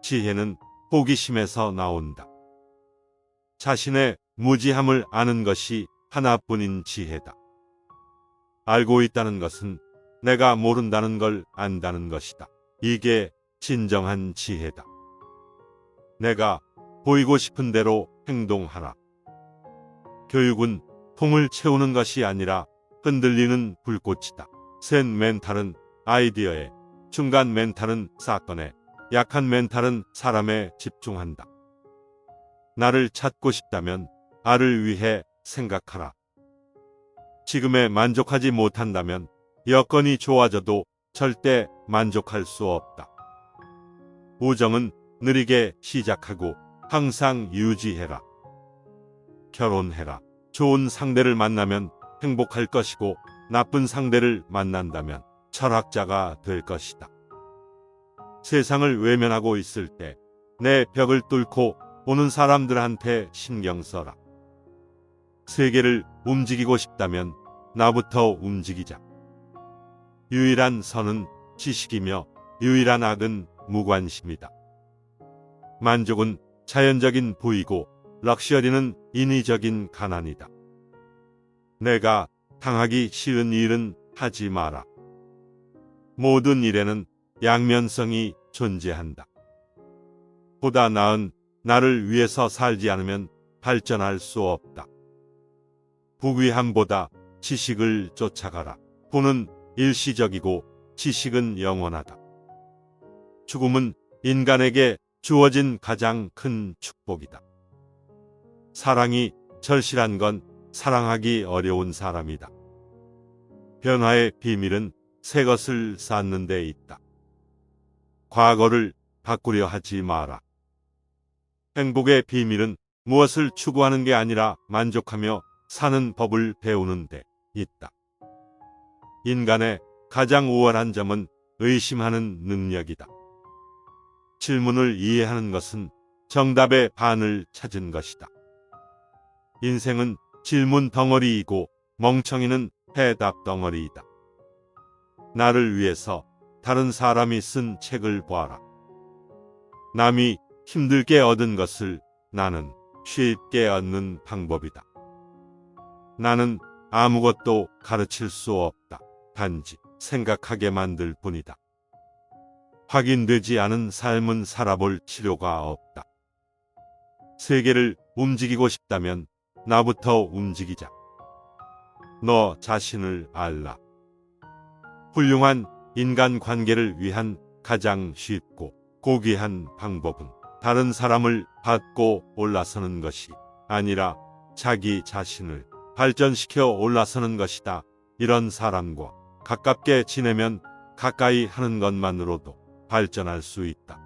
지혜는 호기심에서 나온다. 자신의 무지함을 아는 것이 하나뿐인 지혜다. 알고 있다는 것은 내가 모른다는 걸 안다는 것이다. 이게 진정한 지혜다. 내가 보이고 싶은 대로 행동하라. 교육은 통을 채우는 것이 아니라 흔들리는 불꽃이다. 센 멘탈은 아이디어에, 중간 멘탈은 사건에, 약한 멘탈은 사람에 집중한다. 나를 찾고 싶다면 나를 위해 생각하라. 지금에 만족하지 못한다면 여건이 좋아져도 절대 만족할 수 없다. 우정은 느리게 시작하고 항상 유지해라. 결혼해라. 좋은 상대를 만나면 행복할 것이고 나쁜 상대를 만난다면 철학자가 될 것이다. 세상을 외면하고 있을 때 내 벽을 뚫고 오는 사람들한테 신경 써라. 세계를 움직이고 싶다면 나부터 움직이자. 유일한 선은 지식이며 유일한 악은 무관심이다. 만족은 자연적인 부이고 럭셔리는 인위적인 가난이다. 내가 당하기 싫은 일은 하지 마라. 모든 일에는 양면성이 존재한다. 보다 나은 나를 위해서 살지 않으면 발전할 수 없다. 부귀함보다 지식을 쫓아가라. 부는 일시적이고 지식은 영원하다. 죽음은 인간에게 주어진 가장 큰 축복이다. 사랑이 절실한 건 사랑하기 어려운 사람이다. 변화의 비밀은 새 것을 쌓는 데 있다. 과거를 바꾸려 하지 마라. 행복의 비밀은 무엇을 추구하는 게 아니라 만족하며 사는 법을 배우는 데 있다. 인간의 가장 우월한 점은 의심하는 능력이다. 질문을 이해하는 것은 정답의 반을 찾은 것이다. 인생은 질문 덩어리이고 멍청이는 해답 덩어리이다. 나를 위해서 다른 사람이 쓴 책을 보아라. 남이 힘들게 얻은 것을 나는 쉽게 얻는 방법이다. 나는 아무것도 가르칠 수 없다. 단지 생각하게 만들 뿐이다. 확인되지 않은 삶은 살아볼 치료가 없다. 세계를 움직이고 싶다면 나부터 움직이자. 너 자신을 알라. 훌륭한 인간관계를 위한 가장 쉽고 고귀한 방법은 다른 사람을 받고 올라서는 것이 아니라 자기 자신을 발전시켜 올라서는 것이다. 이런 사람과 가깝게 지내면 가까이 하는 것만으로도 발전할 수 있다.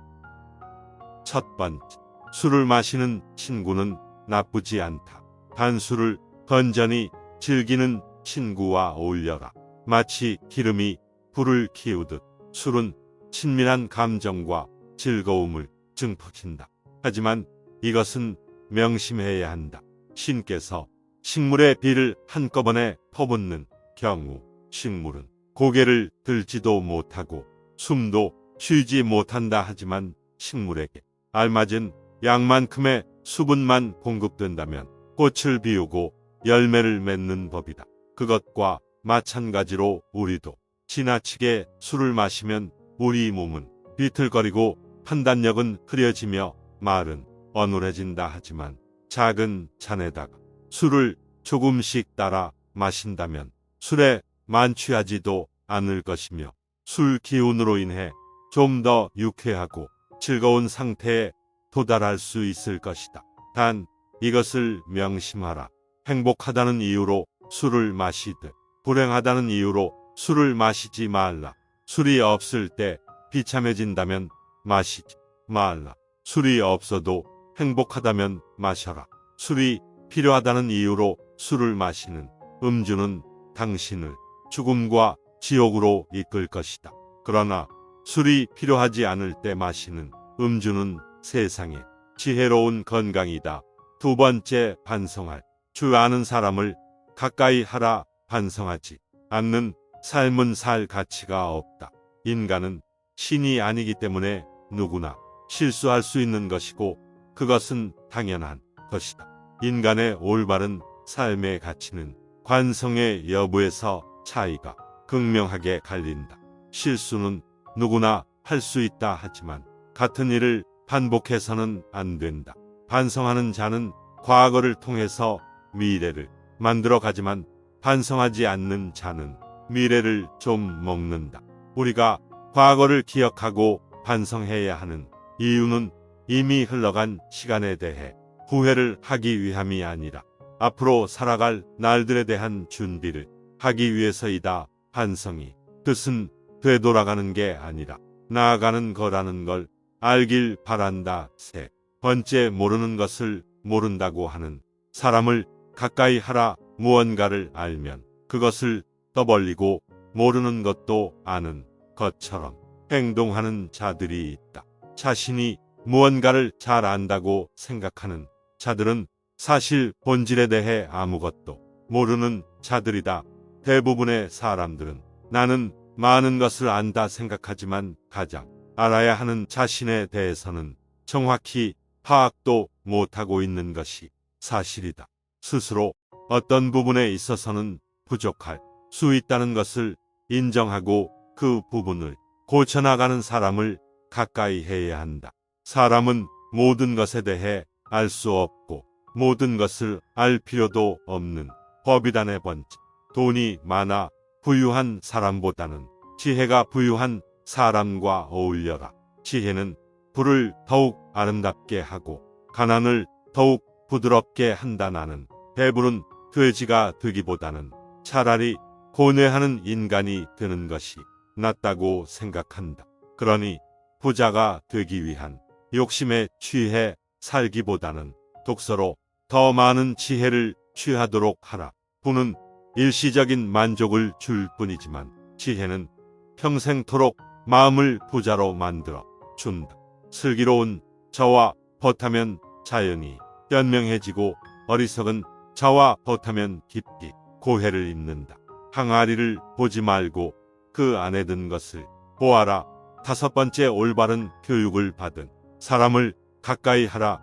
첫 번째, 술을 마시는 친구는 나쁘지 않다. 단술을 건전히 즐기는 친구와 어울려라. 마치 기름이 불을 키우듯 술은 친밀한 감정과 즐거움을 증폭신다. 하지만 이것은 명심해야 한다. 신께서 식물의 비를 한꺼번에 퍼붓는 경우 식물은 고개를 들지도 못하고 숨도 쉬지 못한다. 하지만 식물에게 알맞은 양만큼의 수분만 공급된다면 꽃을 피우고 열매를 맺는 법이다. 그것과 마찬가지로 우리도 지나치게 술을 마시면 우리 몸은 비틀거리고 판단력은 흐려지며 말은 어눌해진다. 하지만 작은 잔에다가 술을 조금씩 따라 마신다면 술에 만취하지도 않을 것이며 술 기운으로 인해 좀 더 유쾌하고 즐거운 상태에 도달할 수 있을 것이다. 단 이것을 명심하라. 행복하다는 이유로 술을 마시듯 불행하다는 이유로 술을 마시지 말라. 술이 없을 때 비참해진다면 마시지 말라. 술이 없어도 행복하다면 마셔라. 술이 필요하다는 이유로 술을 마시는 음주는 당신을 죽음과 지옥으로 이끌 것이다. 그러나 술이 필요하지 않을 때 마시는 음주는 세상의 지혜로운 건강이다. 두 번째, 반성할 줄 아는 사람을 가까이 하라. 반성하지 않는 삶은 살 가치가 없다. 인간은 신이 아니기 때문에 누구나 실수할 수 있는 것이고 그것은 당연한 것이다. 인간의 올바른 삶의 가치는 관성의 여부에서 차이가 극명하게 갈린다. 실수는 누구나 할 수 있다 하지만 같은 일을 반복해서는 안 된다. 반성하는 자는 과거를 통해서 미래를 만들어 가지만 반성하지 않는 자는 미래를 좀 먹는다. 우리가 과거를 기억하고 반성해야 하는 이유는 이미 흘러간 시간에 대해 후회를 하기 위함이 아니라 앞으로 살아갈 날들에 대한 준비를 하기 위해서이다. 반성이 뜻은 되돌아가는 게 아니라 나아가는 거라는 걸 알길 바란다. 세 번째, 모르는 것을 모른다고 하는 사람을 가까이 하라. 무언가를 알면 그것을 떠벌리고 모르는 것도 아는 것처럼 행동하는 자들이 있다. 자신이 무언가를 잘 안다고 생각하는 자들은 사실 본질에 대해 아무것도 모르는 자들이다. 대부분의 사람들은 나는 많은 것을 안다 생각하지만 가장 알아야 하는 자신에 대해서는 정확히 파악도 못하고 있는 것이 사실이다. 스스로 어떤 부분에 있어서는 부족할 수 있다는 것을 인정하고 그 부분을 고쳐나가는 사람을 가까이 해야 한다. 사람은 모든 것에 대해 알 수 없고 모든 것을 알 필요도 없는 법이다. 네 번째, 돈이 많아 부유한 사람보다는 지혜가 부유한 사람과 어울려라. 지혜는 불을 더욱 아름답게 하고 가난을 더욱 부드럽게 한다. 나는 배부른 돼지가 되기보다는 차라리 고뇌하는 인간이 되는 것이 낫다고 생각한다. 그러니 부자가 되기 위한 욕심에 취해 살기보다는 독서로 더 많은 지혜를 취하도록 하라. 부는 일시적인 만족을 줄 뿐이지만 지혜는 평생토록 마음을 부자로 만들어 준다. 슬기로운 저와 벗하면 자연이 현명해지고 어리석은 저와 벗하면 깊이 고해를 입는다. 항아리를 보지 말고 그 안에 든 것을 보아라. 다섯 번째, 올바른 교육을 받은 사람을 가까이 하라.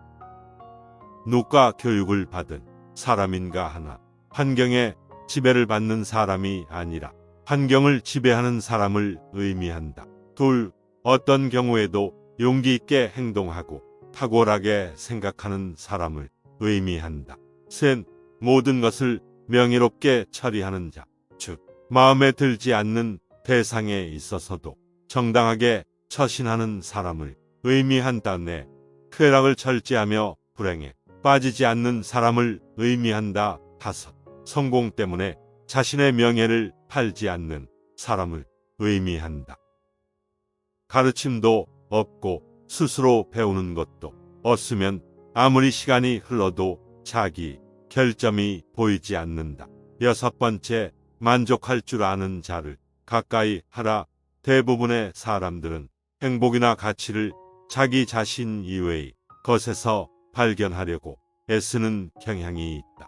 누가 교육을 받은 사람인가 하나 환경에 지배를 받는 사람이 아니라 환경을 지배하는 사람을 의미한다. 둘, 어떤 경우에도 용기 있게 행동하고 탁월하게 생각하는 사람을 의미한다. 셋, 모든 것을 명예롭게 처리하는 자, 즉 마음에 들지 않는 대상에 있어서도 정당하게 처신하는 사람을 의미한다. 네, 쾌락을 절제하며 불행에 빠지지 않는 사람을 의미한다. 다섯, 성공 때문에 자신의 명예를 팔지 않는 사람을 의미한다. 가르침도 없고 스스로 배우는 것도 없으면 아무리 시간이 흘러도 자기 결점이 보이지 않는다. 여섯 번째, 만족할 줄 아는 자를 가까이 하라. 대부분의 사람들은 행복이나 가치를 자기 자신 이외의 것에서 발견하려고 애쓰는 경향이 있다.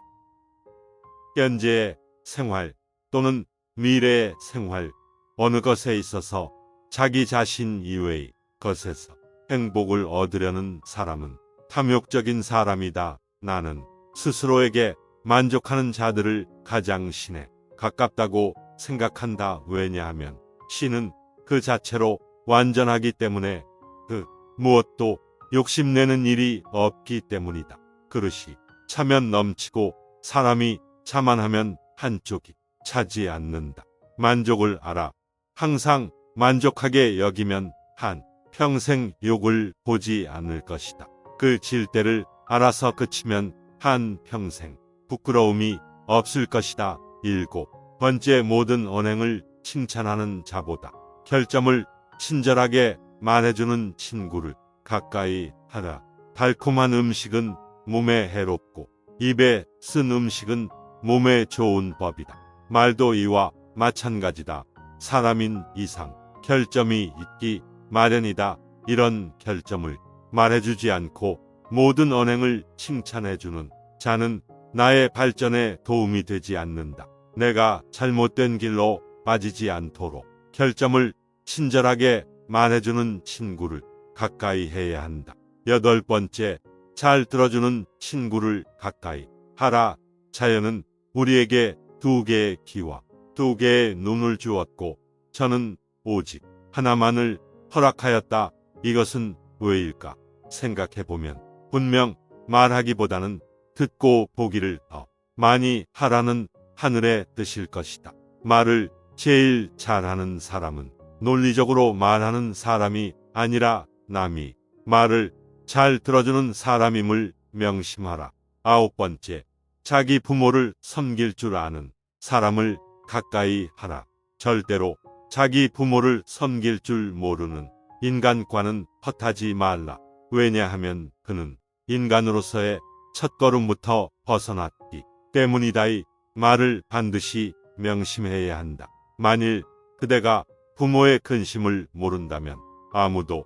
현재의 생활 또는 미래의 생활, 어느 것에 있어서 자기 자신 이외의 것에서 행복을 얻으려는 사람은 탐욕적인 사람이다. 나는 스스로에게 만족하는 자들을 가장 신에 가깝다고 생각한다. 왜냐하면 신은 그 자체로 완전하기 때문에 그 무엇도 욕심내는 일이 없기 때문이다. 그릇이 차면 넘치고 사람이 자만하면 한쪽이 차지 않는다. 만족을 알아. 항상 만족하게 여기면 한 평생 욕을 보지 않을 것이다. 그 질 때를 알아서 그치면 한 평생 부끄러움이 없을 것이다. 일곱 번째, 모든 언행을 칭찬하는 자보다 결점을 친절하게 말해주는 친구를 가까이 하라. 달콤한 음식은 몸에 해롭고 입에 쓴 음식은 몸에 좋은 법이다. 말도 이와 마찬가지다. 사람인 이상 결점이 있기 마련이다. 이런 결점을 말해주지 않고 모든 언행을 칭찬해주는 자는 나의 발전에 도움이 되지 않는다. 내가 잘못된 길로 빠지지 않도록 결점을 친절하게 말해주는 친구를 가까이 해야 한다. 8번째, 잘 들어주는 친구를 가까이 하라. 자연은 우리에게 2개의 귀와 2개의 눈을 주었고 저는 오직 하나만을 허락하였다. 이것은 왜일까? 생각해보면 분명 말하기보다는 듣고 보기를 더 많이 하라는 하늘의 뜻일 것이다. 말을 제일 잘하는 사람은 논리적으로 말하는 사람이 아니라 남이 말을 잘 들어주는 사람임을 명심하라. 9번째, 자기 부모를 섬길 줄 아는 사람을 가까이 하라. 절대로 자기 부모를 섬길 줄 모르는 인간과는 헛하지 말라. 왜냐하면 그는 인간으로서의 첫걸음부터 벗어났기 때문이다이 말을 반드시 명심해야 한다. 만일 그대가 부모의 근심을 모른다면 아무도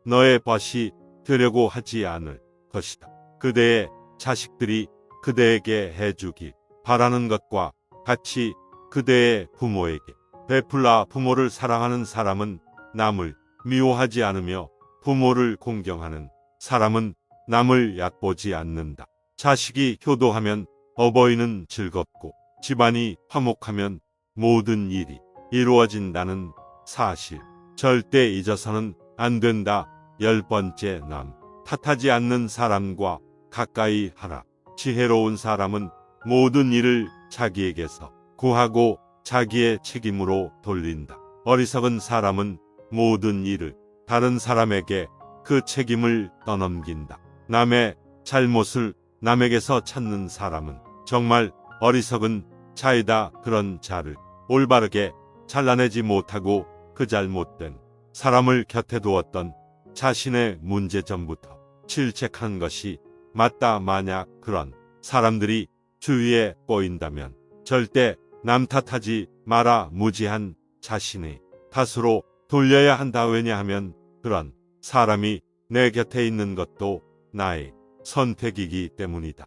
너의 벗이 되려고 하지 않을 것이다. 그대의 자식들이 그대에게 해주길 바라는 것과 같이 그대의 부모에게 베풀라. 부모를 사랑하는 사람은 남을 미워하지 않으며 부모를 공경하는 사람은 남을 얕보지 않는다. 자식이 효도하면 어버이는 즐겁고 집안이 화목하면 모든 일이 이루어진다는 사실 절대 잊어서는 안 된다. 10번째, 남 탓하지 않는 사람과 가까이 하라. 지혜로운 사람은 모든 일을 자기에게서 구하고 자기의 책임으로 돌린다. 어리석은 사람은 모든 일을 다른 사람에게 그 책임을 떠넘긴다. 남의 잘못을 남에게서 찾는 사람은 정말 어리석은 자이다. 그런 자를 올바르게 잘라내지 못하고 그 잘못된 사람을 곁에 두었던 자신의 문제점부터 질책한 것이 맞다. 만약 그런 사람들이 주위에 꼬인다면 절대 남 탓하지 마라. 무지한 자신의 탓으로 돌려야 한다. 왜냐하면 그런 사람이 내 곁에 있는 것도 나의 선택이기 때문이다.